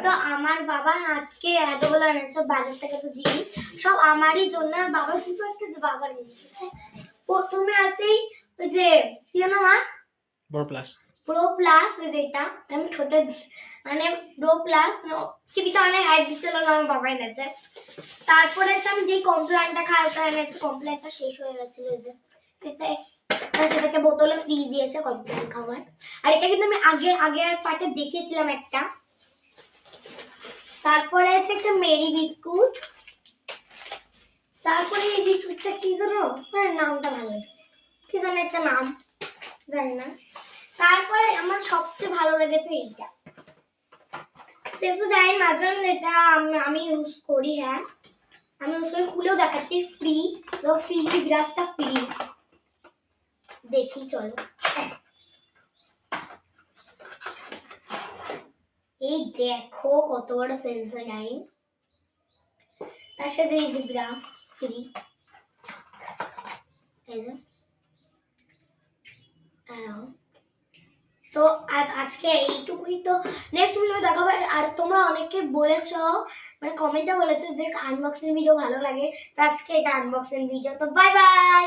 তো আমার বাবা আজকে এতগুলো এনেছে বাজার থেকে, তো জিনিস সব আমারই জন্য। আর বাবা শুধু একটা বাবার জিনিস প্রথমে আছেই ওই যে কি জানো মা, প্রো প্লাস ওই যে এটা আমি ছোট মানে প্রো প্লাস টিভিতে অনেক অ্যাড দিচ্ছিল না, আমার বাবা এনেছে। তারপরে আমি যে কমপ্লেনটা খাই ওটা এনেছে, কমপ্লেনটা শেষ হয়ে গেছিল ওই যে সেটাকে বোতলে ফ্রি দিয়েছে কমপ্লেন খাবার। আর এটা কিন্তু আমি আগের পার্টে দেখিয়েছিলাম একটা। তারপরে আছে একটা মেরি বিস্কুট। তারপরে এই বিস্কুটটা কি জানো, নামটা ভালো কি জানো, একটা নাম জানি না। তারপরে আমার সবচেয়ে ভালো লেগেছে এইটা সেন্সোডাইন মাজন, এটা আমি ইউজ করি। হ্যাঁ আমি ইউজ করে খুলেও দেখাচ্ছি, ফ্রি তো ফ্রি ব্রাশটা ফ্রি। দেখি চলো, এই দেখো কত বড় সেন্সোডাইন, তার সাথে এই যে ব্রাশ ফ্রি। তো আজকে এইটুকুই, তো নেক্সট ভিডিও দেখাবো। আর তোমরা অনেকে বলেছো মানে কমেন্টে বলেছো যে আনবক্সিং ভিডিও ভালো লাগে, তো আজকে এটা আনবক্সিং ভিডিও। তো বাই বাই।